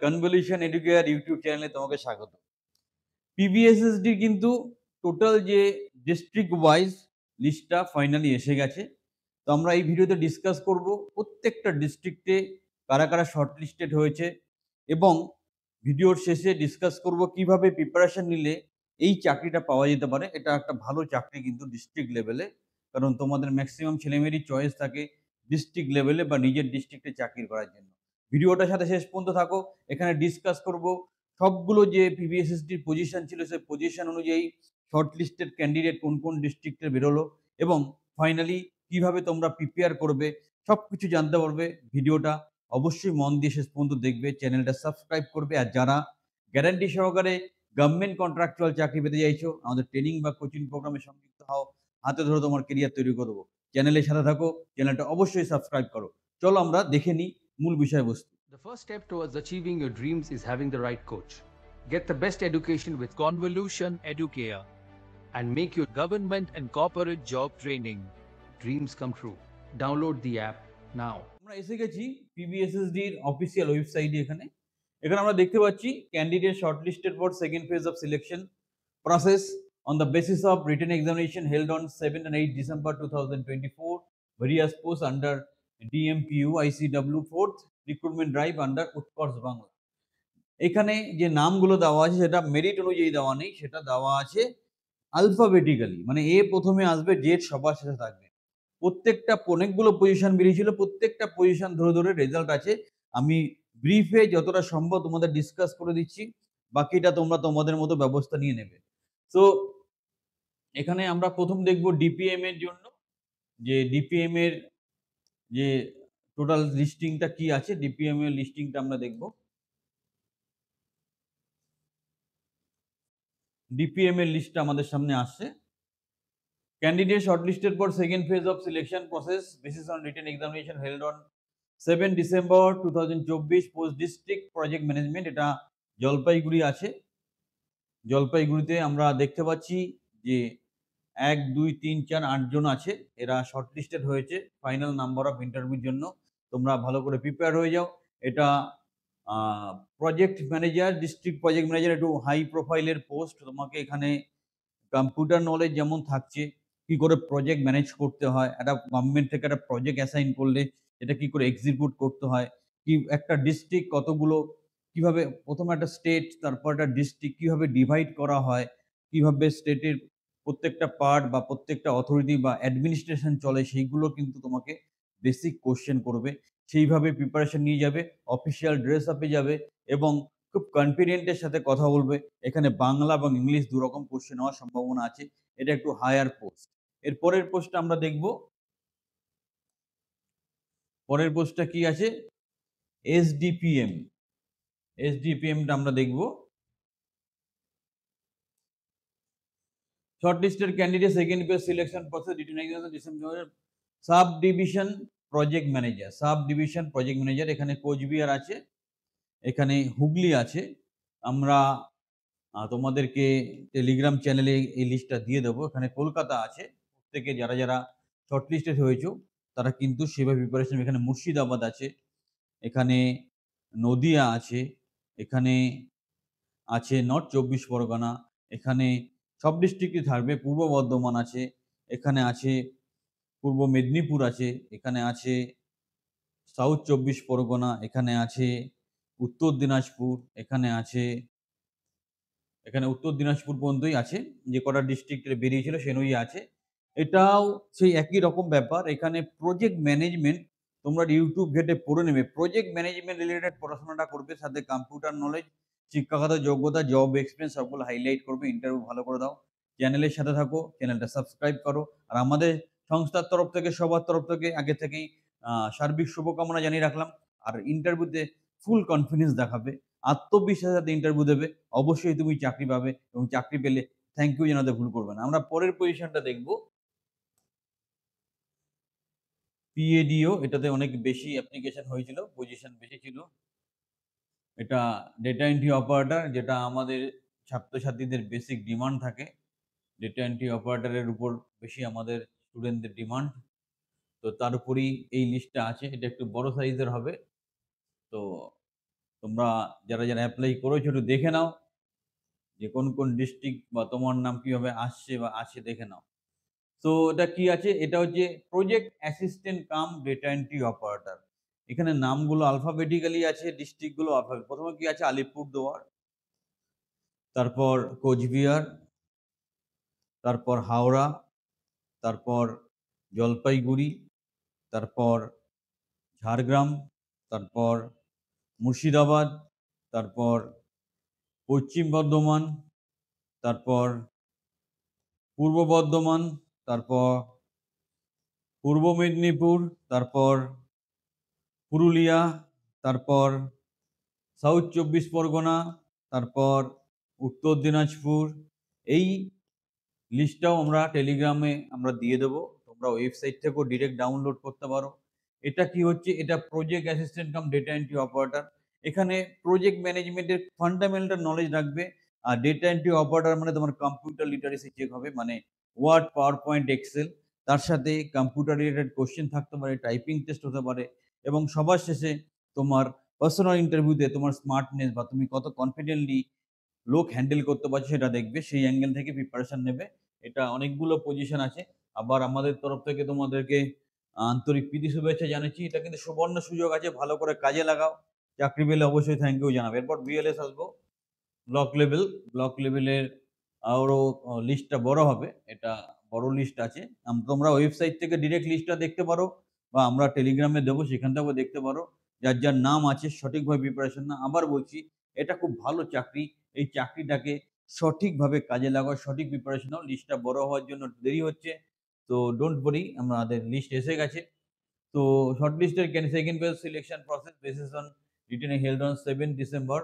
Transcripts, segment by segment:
Convolution educare YouTube চ্যানেলে তোমাকে স্বাগত। পিবিএসএসডি কিন্তু টোটাল যে ডিস্ট্রিক্ট ওয়াইজ লিস্টটা ফাইনালি এসে গেছে। তো আমরা এই ভিডিওতে ডিসকাস করব প্রত্যেকটা ডিস্ট্রিক্টে কারা কারা শর্ট লিস্টেড হয়েছে এবং ভিডিওর শেষে ডিসকাস করব কিভাবে প্রিপারেশন নিলে এই চাকরিটা পাওয়া যেতে পারে। এটা একটা ভালো চাকরি কিন্তু ডিস্ট্রিক্ট লেভেলে, কারণ তোমাদের ম্যাক্সিমাম ছেলেমেয়েরই চয়েস থাকে ডিস্ট্রিক্ট লেভেলে বা নিজের ডিস্ট্রিক্টে চাকরি করার জন্য। ভিডিওটার সাথে শেষ পর্যন্ত থাকো। এখানে ডিসকাস করব সবগুলো যে পিবিএসএসডির পজিশন ছিল সেই পজিশন অনুযায়ী শর্ট লিস্টেড ক্যান্ডিডেট কোন কোন ডিস্ট্রিক্টে বেরোলো এবং ফাইনালি কিভাবে তোমরা প্রিপেয়ার করবে সবকিছু জানতে পারবে। ভিডিওটা অবশ্যই মন দিয়ে শেষ পর্যন্ত দেখবে, চ্যানেলটা সাবস্ক্রাইব করবে। আর যারা গ্যারান্টি সহকারে গভর্নমেন্ট কন্ট্রাকচুয়াল চাকরি পেতে চাইছো, আমাদের ট্রেনিং বা কোচিং প্রোগ্রামে সংযুক্ত হও, হাতে ধরে তোমার কেরিয়ার তৈরি করে দেবো। চ্যানেলের সাথে থাকো, চ্যানেলটা অবশ্যই সাবস্ক্রাইব করো। চলো আমরা দেখে নিই মূল বিষয়বস্তু। The first step towards achieving your dreams is having the right coach. Get the best education with Convolution Educare. and make your government and corporate job training dreams come true. Download the app now. আমরা এসে গেছি পিবিএসএসডির official ওয়েবসাইটে। এখানে এখানে আমরা দেখতে পাচ্ছি candidate shortlisted for second phase of selection process on the basis of written examination held on 7 and 8 December 2024, various posts under DMPU ICW 4th recruitment drive under Utkarsh Bangla। এখানে যে নামগুলো দেওয়া আছে সেটা মেরিট অনুযায়ী দেওয়া নেই, সেটা দেওয়া আছে আলফাবেটিক্যালি, মানে এ প্রথমে আসবে, জেড সবার শেষে থাকবে। প্রত্যেকটা অনেকগুলো পজিশন বেরিয়েছিল, প্রত্যেকটা পজিশন ধরে ধরে রেজাল্ট আছে। আমি ব্রিফে যতটা সম্ভব তোমাদের ডিসকাস করে দিচ্ছি, বাকিটা তোমরা তোমাদের মতো ব্যবস্থা নিয়ে নেবে। তো এখানে আমরা প্রথম দেখব ডিপিএম এর জন্য, যে ডিপিএম এর যে টোটাল লিস্টিংটা কি আছে। ডিপিএম এর লিস্টিংটা আমরা দেখব। ডিপিএম এর লিস্টটা আমাদের সামনে আসছে। Candidate shortlisted for second phase of selection process basis on written examination held on 7 December 2024, post district project management, এটা জলপাইগুড়ি আছে। জলপাইগুড়িতে আমরা দেখতে পাচ্ছি যে 1 2 3 4 8 জন আছে, এরা শর্টলিস্টেড হয়েছে ফাইনাল নাম্বার অফ ইন্টারভিউর জন্য। তোমরা ভালো করে প্রিপেয়ার হয়ে যাও। এটা project manager, district project manager, একটু হাই প্রোফাইলের পোস্ট। তোমাকে এখানে কম্পিউটার নলেজ যেমন থাকছে, কি করে প্রজেক্ট ম্যানেজ করতে হয়, একটা গভর্নমেন্ট থেকে একটা প্রজেক্ট অ্যাসাইন করলে এটা কি করে এক্সিকিউট করতে হয়, কি একটা ডিস্ট্রিক্ট কতগুলো, কিভাবে প্রথমে একটা স্টেট তারপর একটা ডিস্ট্রিক্ট কিভাবে ডিভাইড করা হয়, কিভাবে স্টেটের প্রত্যেকটা পার্ট বা প্রত্যেকটা অথরিটি বা অ্যাডমিনিস্ট্রেশন চলে, সেইগুলো কিন্তু তোমাকে বেসিক কোশ্চেন করবে। সেইভাবে প্রিপারেশন নিয়ে যাবে, অফিসিয়াল ড্রেস আপে যাবে এবং খুব কনফিডেন্টের সাথে কথা বলবে। এখানে বাংলা এবং ইংলিশ দুরকম কোশ্চেন হওয়ার সম্ভাবনা আছে। এটা একটু হায়ার পোস্ট। এর পরের পোস্টটা আমরা দেখব। পরের পোস্টটা কি আছে? এসডিপিএম। এসডিপিএমটা আমরা দেখব। Shortlisted candidate second phase selection process details December, sub division project manager, sub division project manager. এখানে কোচবিহার আছে, এখানে হুগলি আছে। আমরা তোমাদেরকে টেলিগ্রাম চ্যানেলে এই লিস্টটা দিয়ে দেবো। এখানে কলকাতা আছে। প্রত্যেকে যারা যারা শর্টলিস্টেড হয়েছো তারা কিন্তু সেভাবে প্রিপারেশন। এখানে মুর্শিদাবাদ আছে, এখানে নদিয়া আছে, এখানে আছে নর্থ 24 পরগনা, এখানে সব ডিস্ট্রিক্টই থাকবে। পূর্ব বর্ধমান আছে, এখানে আছে পূর্ব মেদিনীপুর আছে, এখানে আছে সাউথ 24 পরগনা, এখানে আছে উত্তর দিনাজপুর, এখানে আছে, এখানে উত্তর দিনাজপুর পর্যন্তই আছে। যে কটা ডিস্ট্রিক্ট বেরিয়েছিল সে অনুযায়ী আছে। এটাও সেই একই রকম ব্যাপার। এখানে প্রজেক্ট ম্যানেজমেন্ট তোমরা ইউটিউব ঘেটে পড়ে নেবে। প্রজেক্ট ম্যানেজমেন্ট রিলেটেড পড়াশোনাটা করবে, সাথে কম্পিউটার নলেজ, শিক্ষাগত যোগ্যতা, জব এক্সপিরিয়েন্স সবগুলো হাইলাইট করবে। ইন্টারভিউ ভালো করে দাও। চ্যানেলের সাথে থাকো, চ্যানেলটা সাবস্ক্রাইব করো। আর আমাদের সংস্থার তরফ থেকে, সবার তরফ থেকে আগে থেকেই সার্বিক শুভকামনা জানিয়ে রাখলাম। আর ইন্টারভিউতে ফুল কনফিডেন্স দেখাবে, আত্মবিশ্বাসের সাথে ইন্টারভিউ দেবে, অবশ্যই তুমি চাকরি পাবে এবং চাকরি পেলে থ্যাংক ইউ জানাতে ভুল করবে না। আমরা পরের পজিশনটা দেখব, পিএডিও। এটাতে অনেক বেশি অ্যাপ্লিকেশন হয়েছিল, পজিশন বেশি ছিল। এটা ডেটা এন্ট্রি অপারেটর, যেটা আমাদের ছাত্রছাত্রীদের বেসিক ডিমান্ড থাকে। ডেটা এন্ট্রি অপারেটরের উপর বেশি আমাদের স্টুডেন্টদের ডিমান্ড। তো তার উপরই এই লিস্টটা আছে। এটা একটু বড় সাইজের হবে। তো তোমরা যারা যারা অ্যাপ্লাই করেছো একটু দেখে নাও যে কোন কোন ডিস্ট্রিক্ট বা তোমার নাম কিভাবে আসছে বা আছে দেখে নাও। তো এটা কি আছে? এটা হচ্ছে project assistant cum data entry operator. এখানে নামগুলো আলফাবেটিক্যালি আছে, ডিস্ট্রিক্ট গুলো প্রথমে কি আছে? আলিপুরদুয়ার, তারপর কোচবিহার, তারপর হাওড়া, তারপর জলপাইগুড়ি, তারপর ঝাড়গ্রাম, তারপর মুর্শিদাবাদ, তারপর পশ্চিম বর্ধমান, তারপর পূর্ব বর্ধমান, তারপর পূর্ব মেদিনীপুর, তারপর পুরুলিয়া, তারপর সাউথ ২৪ পরগনা, তারপর উত্তর দিনাজপুর। এই লিস্টটাও আমরা টেলিগ্রামে আমরা দিয়ে দেবো। তোমরা ওয়েবসাইট থেকেও ডিরেক্ট ডাউনলোড করতে পারো। এটা কি হচ্ছে? এটা project assistant cum data entry operator. এখানে প্রজেক্ট ম্যানেজমেন্টের ফান্ডামেন্টাল নলেজ রাখবে। আর ডেটা এন্ট্রি অপারেটর মানে তোমার কম্পিউটার লিটারেসি চেক হবে। মানে ওয়ার্ড, পাওয়ার পয়েন্ট, এক্সেল। তার সাথে কম্পিউটার রিলেটেড কোয়েশ্চেন থাকতে পারে, টাইপিং টেস্ট হতে পারে এবং সবার শেষে তোমার পার্সোনাল ইন্টারভিউতে তোমার স্মার্টনেস বা তুমি কত কনফিডেন্টলি লোক হ্যান্ডেল করতে পারছো সেটা দেখবে। সেই অ্যাঙ্গেল থেকে প্রিপারেশন নেবে। এটা অনেকগুলো পজিশন আছে। আবার আমাদের তরফ থেকে তোমাদেরকে আন্তরিক প্রীতি শুভেচ্ছা জানাচ্ছি। এটা কিন্তু সুবর্ণ সুযোগ আছে, ভালো করে কাজে লাগাও। চাকরি পেলে অবশ্যই থ্যাংক ইউ জানাবে। এরপর বিএলএস আসবো, ব্লক লেভেল। ব্লক লেভেলের আরও লিস্টটা বড় হবে। এটা বড় লিস্ট আছে। তোমরা ওয়েবসাইট থেকে ডিরেক্ট লিস্টটা দেখতে পারো বা আমরা টেলিগ্রামে দেবো, সেখান থেকেও দেখতে পারো। যার যার নাম আছে সঠিকভাবে প্রিপারেশন না। আবার বলছি, এটা খুব ভালো চাকরি। এই চাকরিটাকে সঠিকভাবে কাজে লাগাও, সঠিক প্রিপারেশন নাও। লিস্টটা বড় হওয়ার জন্য দেরি হচ্ছে। তো ডোন্ট ওয়ারি, আমাদের লিস্ট এসে গেছে। তো শর্টলিস্টের second phase selection process basis on written held on 7 December.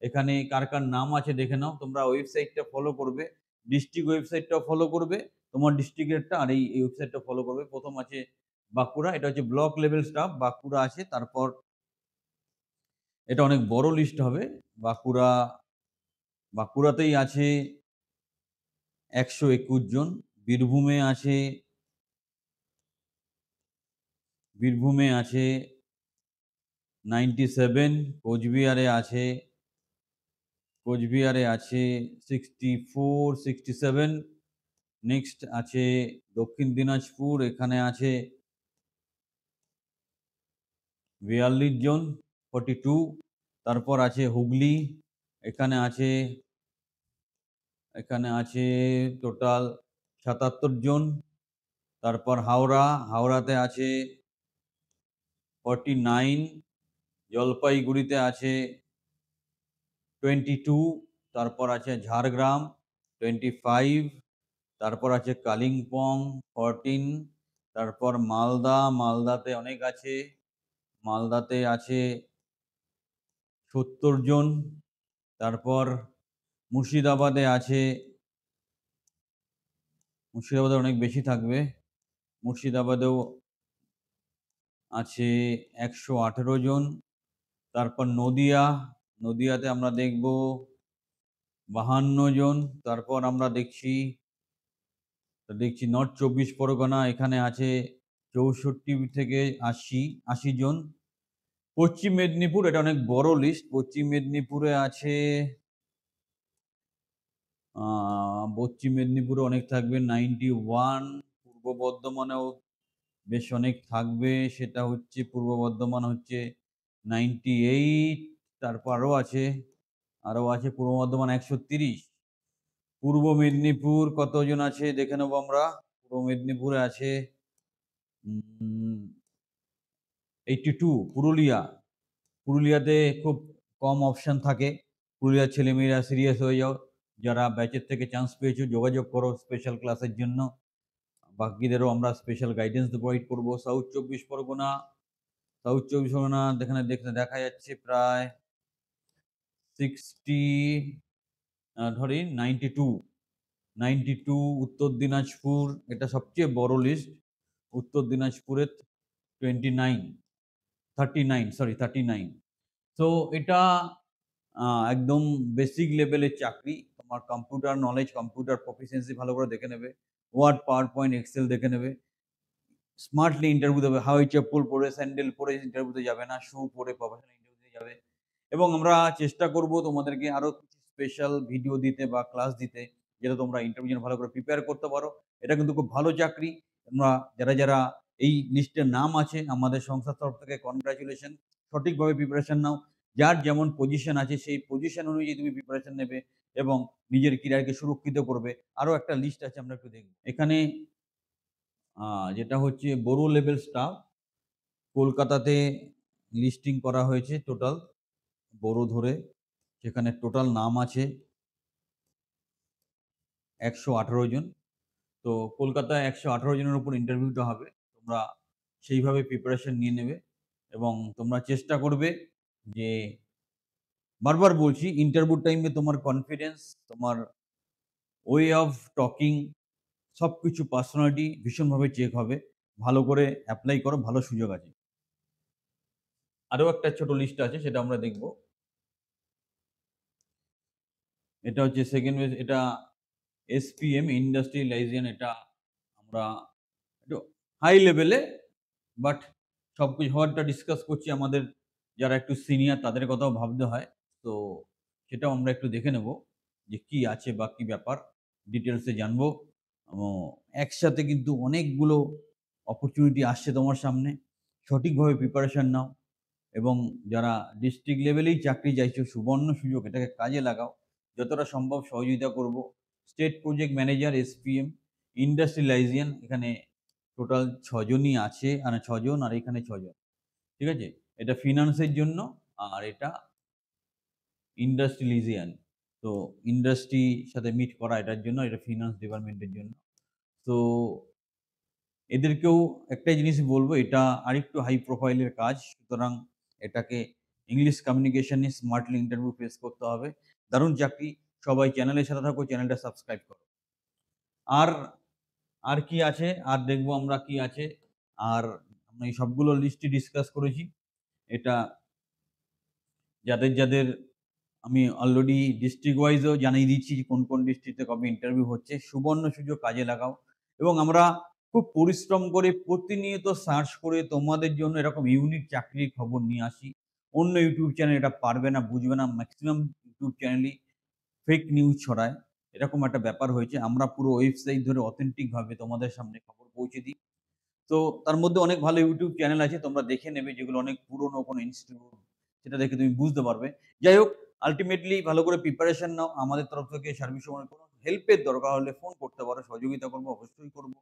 এখানে কার কার নাম আছে দেখে নাও। তোমরা ওয়েবসাইটটা ফলো করবে, ডিস্ট্রিক্ট ওয়েবসাইটটাও ফলো করবে, তোমার ডিস্ট্রিক্টেরটা আর এই ওয়েবসাইটটা ফলো করবে। প্রথম আছে বাঁকুড়া, এটা হচ্ছে ব্লক লেভেল স্টাফ, বাঁকুড়া আছে। তারপর এটা অনেক বড় লিস্ট হবে। বাঁকুড়াতেই আছে ১২১ জন, বীরভূমে আছে 97, কোচবিহারে আছে 64, 67। নেক্সট আছে দক্ষিণ দিনাজপুর, এখানে আছে ৪২ জন, 42। তারপর আছে হুগলি, এখানে আছে টোটাল ৭৭ জন। তারপর হাওড়াতে আছে 49, জলপাইগুড়িতে আছে 22, তারপর আছে ঝাড়গ্রাম 25, তারপর আছে কালিম্পং 14, তারপর মালদাতে অনেক আছে, মালদাতে আছে ৭০ জন। তারপর মুর্শিদাবাদে অনেক বেশি থাকবে। মুর্শিদাবাদেও আছে ১১৮ জন। তারপর নদিয়াতে আমরা দেখব ৫২ জন। তারপর আমরা দেখছি নর্থ ২৪ পরগনা, এখানে আছে ৬৪ থেকে ৮০ জন। পশ্চিম মেদিনীপুর, এটা অনেক বড় লিস্ট। পশ্চিম মেদিনীপুরে অনেক থাকবে 91। পূর্ব বর্ধমানেও বেশ অনেক থাকবে, সেটা হচ্ছে পূর্ব বর্ধমান হচ্ছে 98। তারপর আরও আছে পূর্ব বর্ধমান ১৩০। পূর্ব মেদিনীপুর কতজন আছে দেখে নেবো আমরা। পূর্ব মেদিনীপুরে আছে 82। পুরুলিয়াতে খুব কম অপশন থাকে। পুরুলিয়ার ছেলেমেয়েরা সিরিয়াস হয়ে যাও, যারা ব্যাচের থেকে চান্স পেয়েছো যোগাযোগ করো স্পেশাল ক্লাসের জন্য। বাকিদেরও আমরা স্পেশাল গাইডেন্স প্রোভাইড করবো। সাউথ ২৪ পরগনা, এখানে দেখা যাচ্ছে প্রায় 92। উত্তর দিনাজপুর, এটা সবচেয়ে বড় লিস্ট। উত্তর দিনাজপুরে 39। তো এটা একদম বেসিক লেভেলের চাকরি। তোমার কম্পিউটার নলেজ, কম্পিউটার প্রফিসিয়েন্সি ভালো করে দেখে নেবে। ওয়ার্ড, পাওয়ার পয়েন্ট, এক্সেল দেখে নেবে। স্মার্টলি ইন্টারভিউ দেবে। হাওয়াই চপ্পল পরে, স্যান্ডেল পরে ইন্টারভিউতে যাবে না, শু পরে প্রফেশনাল ইন্টারভিউতে যাবে। এবং আমরা চেষ্টা করব তোমাদেরকে আরো কিছু স্পেশাল ভিডিও দিতে বা ক্লাস দিতে, যেটা তোমরা ইন্টারভিউ জন্য ভালো করে প্রিপেয়ার করতে পারো। এটা কিন্তু খুব ভালো চাকরি। তোমরা যারা এই লিস্টে নাম আছে আমাদের সংস্থার তরফ থেকে কনগ্রাচুলেশন। সঠিকভাবে প্রিপারেশন নাও। যার যেমন পজিশন আছে সেই পজিশন অনুযায়ী তুমি প্রিপারেশন নেবে এবং নিজের ক্যারিয়ারকে সুরক্ষিত করবে। আরো একটা লিস্ট আছে, আমরা একটু দেখব। এখানে যেটা হচ্ছে বড়ো লেভেল স্টাফ কলকাতাতে লিস্টিং করা হয়েছে টোটাল বড়ো ধরে। সেখানে টোটাল নাম আছে ১১৮ জন। তো কলকাতায় ১১৮ জনের উপর ইন্টারভিউটা হবে। তোমরা সেইভাবে প্রিপারেশন নিয়ে নেবে এবং তোমরা চেষ্টা করবে যে, বারবার বলছি, ইন্টারভিউ টাইমে তোমার কনফিডেন্স, তোমার ওয়ে অফ টকিং সবকিছু পার্সোনালিটি ভীষণভাবে চেক হবে। ভালো করে এপ্লাই করো, ভালো সুযোগ আছে। আরো একটা ছোট লিস্ট আছে, সেটা আমরা দেখব। এটা হচ্ছে সেকেন্ড ওয়েজ, এটা এসপিএম ইন্ডাস্ট্রি লাইজেশন। এটা আমরা একটু হাই লেভেলে, বাট সবকিছু হওয়ারটা ডিসকাস করছি। আমাদের যারা একটু সিনিয়র তাদের কথাও ভাবতে হয়। তো সেটাও আমরা একটু দেখে নেব যে কি আছে বা কি ব্যাপার, ডিটেলসে জানবো। একসাথে কিন্তু অনেকগুলো অপরচুনিটি আসছে তোমার সামনে। সঠিকভাবে প্রিপারেশন নাও এবং যারা ডিস্ট্রিক্ট লেভেলেই চাকরি চাইছো, সুবর্ণ সুযোগ, এটাকে কাজে লাগাও। যতটা সম্ভব সহযোগিতা করব। State project manager SPM industrialisation, এখানে টোটাল ৬ জনই আছে, ৬ জন আর এখানে ৬ জন। ঠিক আছে? এটা ফিন্যান্সের জন্য আর এটা ইন্ডাস্ট্রিয়ালাইজেশন। তো ইন্ডাস্ট্রির সাথে মিট করা এটার জন্য, এটা ফিন্যান্স ডিপার্টমেন্টের জন্য। তো এদেরকেও একটাই জিনিস বলব, এটা আরেকটু হাই প্রোফাইলের কাজ। সুতরাং এটাকে ইংলিশ কমিউনিকেশনে স্মার্টলি ইন্টারভিউ ফেস করতে হবে। দারুণ চাকরি। সবাই চ্যানেলের সাথে থাকো, চ্যানেলটা সাবস্ক্রাইব করো। আর আর কি আছে? আর দেখব আমরা কি আছে। আর আমরা এই সবগুলো লিস্টই ডিসকাস করেছি। এটা যাদের আমি অলরেডি ডিস্ট্রিক্ট ওয়াইজও জানিয়ে দিচ্ছি যে কোন ডিস্ট্রিক্টে কবে ইন্টারভিউ হচ্ছে। সুবর্ণ সুযোগ কাজে লাগাও এবং আমরা খুব পরিশ্রম করে প্রতিনিয়ত সার্চ করে তোমাদের জন্য এরকম ইউনিক চাকরির খবর নিয়ে আসি। অন্য ইউটিউব চ্যানেল এটা পারবে না, বুঝবে না। ম্যাক্সিমাম ইউটিউব চ্যানেলই ফেক নিউজ ছড়ায়। এরকম একটা ব্যাপার হয়েছে। আমরা পুরো ওয়েবসাইট ধরে অথেন্টিক ভাবে তোমাদের সামনে খবর পৌঁছে দিই। তো তার মধ্যে অনেক ভালো ইউটিউব চ্যানেল আছে, তোমরা দেখে নেবে, যেগুলো অনেক পুরনো কোনো ইনস্টিটিউট, সেটা দেখে তুমি বুঝতে পারবে। যাই হোক, আল্টিমেটলি ভালো করে প্রিপারেশন নাও। আমাদের তরফ থেকে সার্ভিস সময় কোনো হেল্পের দরকার হলে ফোন করতে পারো, সহযোগিতা করবো, অবশ্যই করব।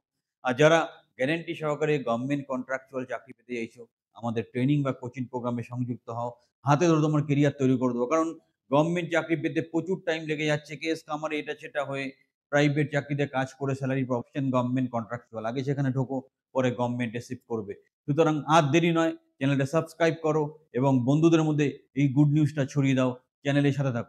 আর যারা গ্যারান্টি সহকারে গভর্নমেন্ট কন্ট্রাকচুয়াল চাকরি পেতে চাইছো, আমাদের ট্রেনিং বা কোচিং প্রোগ্রামে সংযুক্ত হও। হাতে ধরে তোমার কেরিয়ার তৈরি করে দেবো। কারণ গভর্নমেন্ট চাকরি পেতে প্রচুর টাইম লেগে যাচ্ছে। কেস কামারে এটা সেটা হয়ে প্রাইভেট চাকরিতে কাজ করে স্যালারি অপশন গভর্নমেন্ট কন্ট্রাকচুয়াল। আগে সেখানে ঢোকো, পরে গভর্নমেন্ট রিসিভ করবে। সুতরাং আর দেরি নয়, চ্যানেলটা সাবস্ক্রাইব করো এবং বন্ধুদের মধ্যে এই গুড নিউজটা ছড়িয়ে দাও। চ্যানেলের সাথে থাকো।